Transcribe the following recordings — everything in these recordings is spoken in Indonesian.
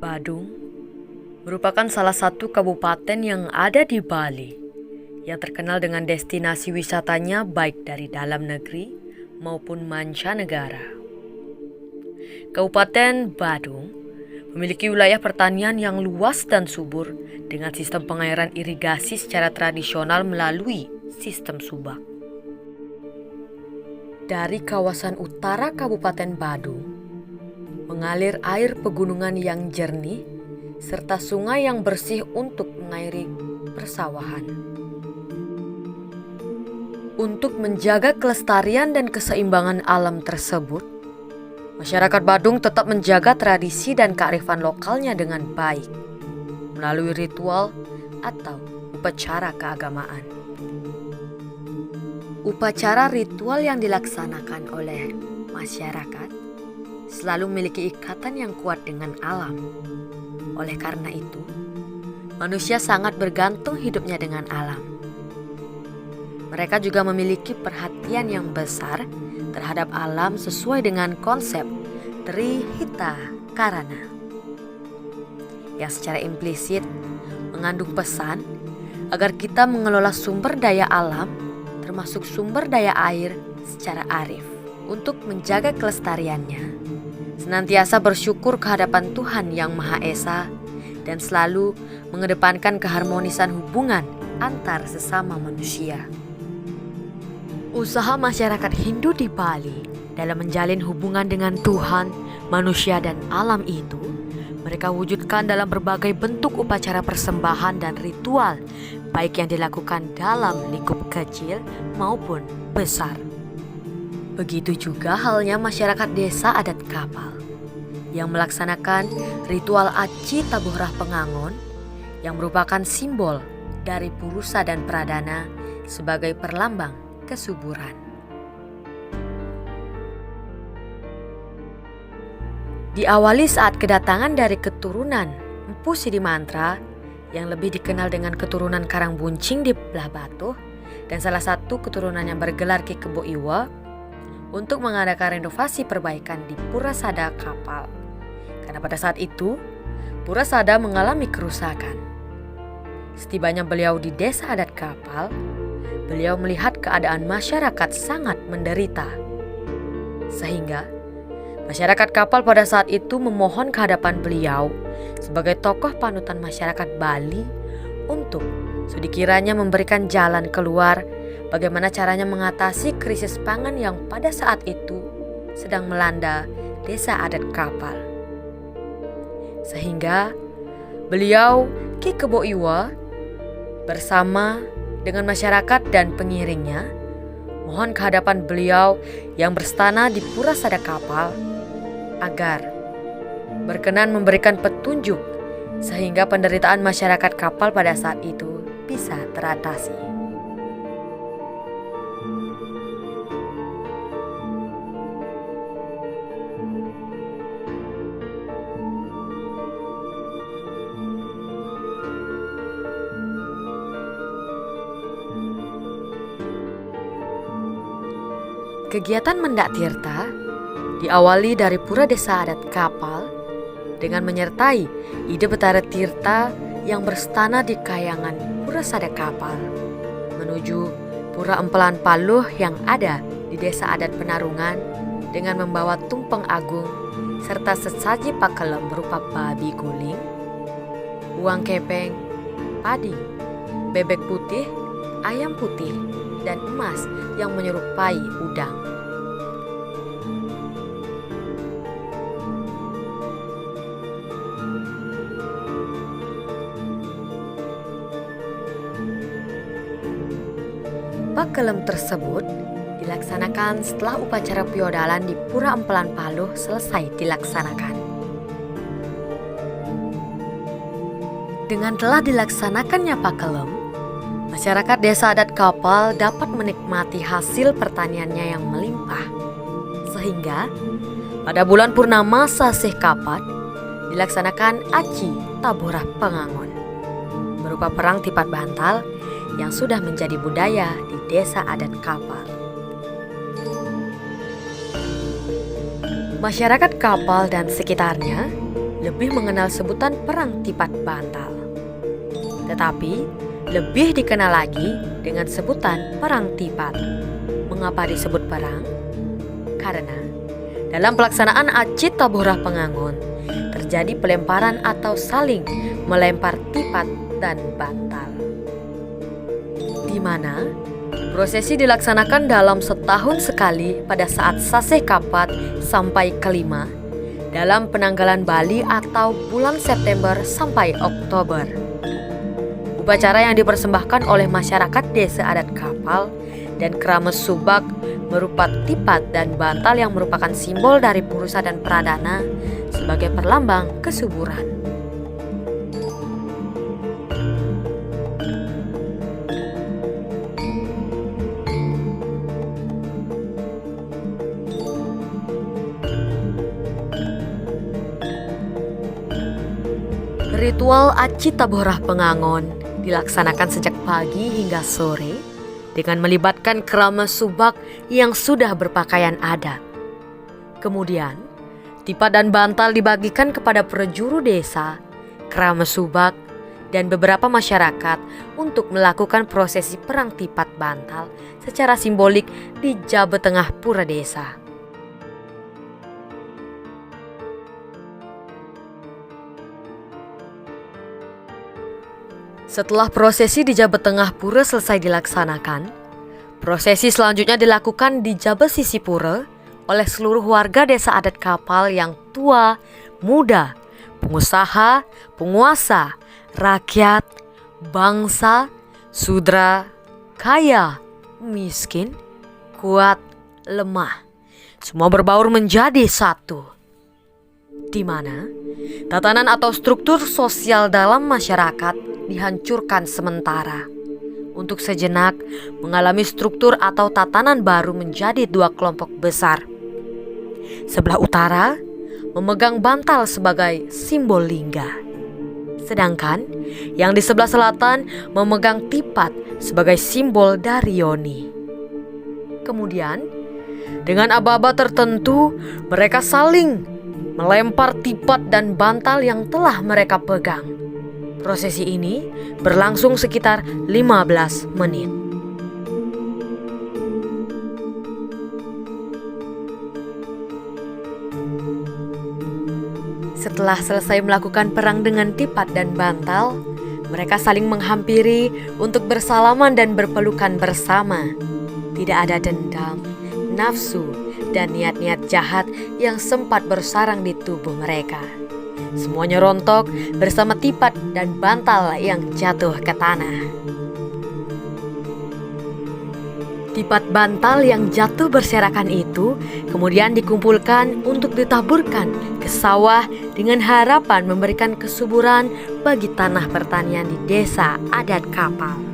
Badung merupakan salah satu kabupaten yang ada di Bali yang terkenal dengan destinasi wisatanya baik dari dalam negeri maupun mancanegara. Kabupaten Badung memiliki wilayah pertanian yang luas dan subur dengan sistem pengairan irigasi secara tradisional melalui sistem subak. Dari kawasan utara Kabupaten Badung mengalir air pegunungan yang jernih serta sungai yang bersih untuk mengairi persawahan. Untuk menjaga kelestarian dan keseimbangan alam tersebut, masyarakat Badung tetap menjaga tradisi dan kearifan lokalnya dengan baik melalui ritual atau upacara keagamaan. Upacara ritual yang dilaksanakan oleh masyarakat selalu memiliki ikatan yang kuat dengan alam. Oleh karena itu, manusia sangat bergantung hidupnya dengan alam. Mereka juga memiliki perhatian yang besar terhadap alam sesuai dengan konsep Trihita Karana, yang secara implisit mengandung pesan agar kita mengelola sumber daya alam, termasuk sumber daya air secara arif, untuk menjaga kelestariannya. Senantiasa bersyukur kehadapan Tuhan Yang Maha Esa dan selalu mengedepankan keharmonisan hubungan antar sesama manusia. Usaha masyarakat Hindu di Bali dalam menjalin hubungan dengan Tuhan, manusia, dan alam itu mereka wujudkan dalam berbagai bentuk upacara persembahan dan ritual, baik yang dilakukan dalam lingkup kecil maupun besar. Begitu juga halnya masyarakat desa adat Kapal yang melaksanakan ritual Aci Tabuhrah Pengangon yang merupakan simbol dari Purusa dan Pradana sebagai perlambang kesuburan. Diawali saat kedatangan dari keturunan Empu Sidimantra yang lebih dikenal dengan keturunan Karangbuncing di Belah Batuh dan salah satu keturunan yang bergelar Ki Kebo Iwa untuk mengadakan renovasi perbaikan di Pura Sada Kapal. Karena pada saat itu, Pura Sada mengalami kerusakan. Setibanya beliau di desa adat Kapal, beliau melihat keadaan masyarakat sangat menderita. Sehingga, masyarakat Kapal pada saat itu memohon kehadapan beliau sebagai tokoh panutan masyarakat Bali untuk sedikiranya memberikan jalan keluar bagaimana caranya mengatasi krisis pangan yang pada saat itu sedang melanda desa adat Kapal. Sehingga beliau Ki Kebo Iwa bersama dengan masyarakat dan pengiringnya mohon kehadapan beliau yang berstana di Pura Sada Kapal agar berkenan memberikan petunjuk sehingga penderitaan masyarakat Kapal pada saat itu bisa teratasi. Kegiatan Mendak Tirta diawali dari Pura Desa Adat Kapal dengan menyertai ide Betara Tirta yang berstana di kayangan Pura Sada Kapal menuju Pura Empelan Paluh yang ada di Desa Adat Penarungan dengan membawa tumpeng agung serta sesaji pakelem berupa babi guling, uang kepeng, padi, bebek putih, ayam putih, dan emas yang menyerupai udang. Pakelem tersebut dilaksanakan setelah upacara piodalan di Pura Empelan Paluh selesai dilaksanakan. Dengan telah dilaksanakannya pakelem, masyarakat desa adat Kapal dapat menikmati hasil pertaniannya yang melimpah. Sehingga pada bulan purnama Sasih Kapat dilaksanakan Aci Tabuhrah Pengangon berupa perang tipat bantal yang sudah menjadi budaya di desa adat Kapal. Masyarakat Kapal dan sekitarnya lebih mengenal sebutan perang tipat bantal. Tetapi lebih dikenal lagi dengan sebutan perang tipat. Mengapa disebut perang? Karena dalam pelaksanaan Aci Tabohrah Pengangon terjadi pelemparan atau saling melempar tipat dan bantal, di mana prosesi dilaksanakan dalam setahun sekali pada saat Saseh Kapat sampai kelima dalam penanggalan Bali atau bulan September sampai Oktober. Upacara yang dipersembahkan oleh masyarakat desa adat Kapal dan Krama Subak berupa tipat dan bantal yang merupakan simbol dari Purusa dan Pradana sebagai perlambang kesuburan. Ritual Aci Tabohrah Pengangon dilaksanakan sejak pagi hingga sore dengan melibatkan Krama Subak yang sudah berpakaian adat. Kemudian, tipat dan bantal dibagikan kepada prajuru desa, Krama Subak, dan beberapa masyarakat untuk melakukan prosesi perang tipat bantal secara simbolik di Jabe Tengah Pura Desa. Setelah prosesi di Jabe Tengah Pura selesai dilaksanakan, prosesi selanjutnya dilakukan di Jabe Sisi Pura oleh seluruh warga desa adat Kapal yang tua, muda, pengusaha, penguasa, rakyat, bangsa, sudra, kaya, miskin, kuat, lemah. Semua berbaur menjadi satu, di mana tatanan atau struktur sosial dalam masyarakat dihancurkan sementara untuk sejenak mengalami struktur atau tatanan baru menjadi dua kelompok besar. Sebelah utara memegang bantal sebagai simbol lingga, sedangkan yang di sebelah selatan memegang tipat sebagai simbol dari yoni. Kemudian dengan aba-aba tertentu mereka saling melempar tipat dan bantal yang telah mereka pegang. Prosesi ini berlangsung sekitar 15 menit. Setelah selesai melakukan perang dengan tipat dan bantal, mereka saling menghampiri untuk bersalaman dan berpelukan bersama. Tidak ada dendam, nafsu, dan niat-niat jahat yang sempat bersarang di tubuh mereka. Semuanya rontok bersama tipat dan bantal yang jatuh ke tanah. Tipat bantal yang jatuh berserakan itu kemudian dikumpulkan untuk ditaburkan ke sawah dengan harapan memberikan kesuburan bagi tanah pertanian di desa adat Kapal.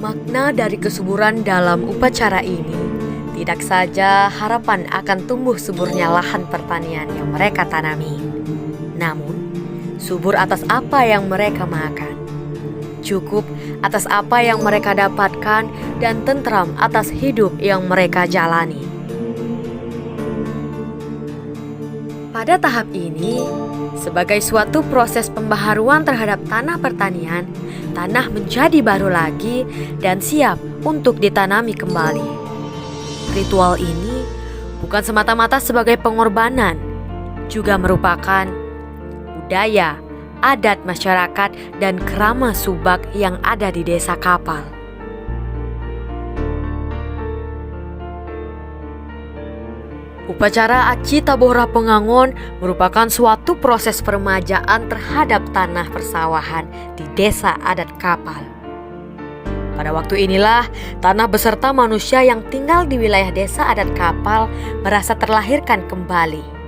Makna dari kesuburan dalam upacara ini tidak saja harapan akan tumbuh suburnya lahan pertanian yang mereka tanami, namun subur atas apa yang mereka makan, cukup atas apa yang mereka dapatkan, dan tentram atas hidup yang mereka jalani. Pada tahap ini, sebagai suatu proses pembaharuan terhadap tanah pertanian, tanah menjadi baru lagi dan siap untuk ditanami kembali. Ritual ini bukan semata-mata sebagai pengorbanan, juga merupakan budaya, adat masyarakat, dan Krama Subak yang ada di desa Kapal. Upacara Aci Tabohrah Pengangon merupakan suatu proses peremajaan terhadap tanah persawahan di desa adat Kapal. Pada waktu inilah tanah beserta manusia yang tinggal di wilayah desa adat Kapal merasa terlahirkan kembali.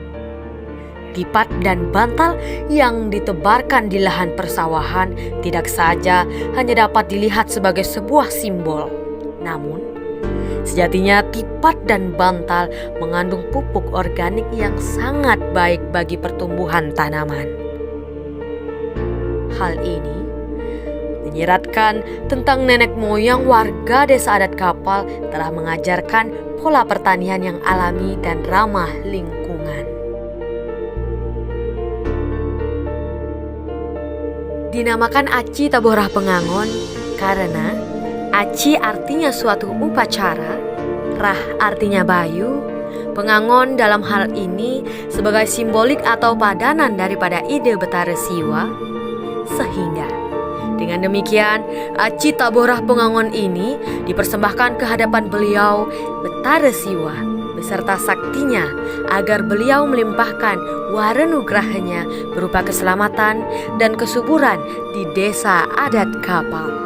Tipat dan bantal yang ditebarkan di lahan persawahan tidak saja hanya dapat dilihat sebagai sebuah simbol, namun sejatinya tipat dan bantal mengandung pupuk organik yang sangat baik bagi pertumbuhan tanaman. Hal ini menyiratkan tentang nenek moyang warga desa adat Kapal telah mengajarkan pola pertanian yang alami dan ramah lingkungan. Dinamakan Aci Taborah Pengangon karena Aci artinya suatu upacara, Rah artinya bayu, Pengangon dalam hal ini sebagai simbolik atau padanan daripada ide Betara Siwa. Sehingga dengan demikian Aci Taborah Pengangon ini dipersembahkan ke hadapan beliau Betara Siwa beserta saktinya agar beliau melimpahkan warenugrahanya berupa keselamatan dan kesuburan di desa adat Kapal.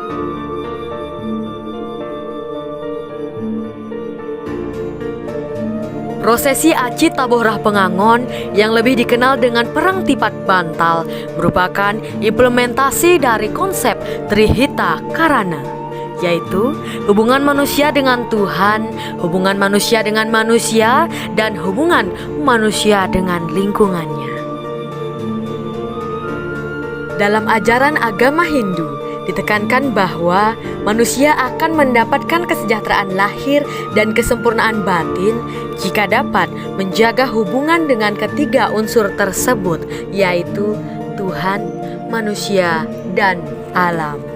Prosesi Aci Taborah Pengangon yang lebih dikenal dengan Perang Tipak Bantal merupakan implementasi dari konsep Trihita Karana, yaitu hubungan manusia dengan Tuhan, hubungan manusia dengan manusia, dan hubungan manusia dengan lingkungannya. Dalam ajaran agama Hindu, ditekankan bahwa manusia akan mendapatkan kesejahteraan lahir dan kesempurnaan batin jika dapat menjaga hubungan dengan ketiga unsur tersebut, yaitu Tuhan, manusia, dan alam.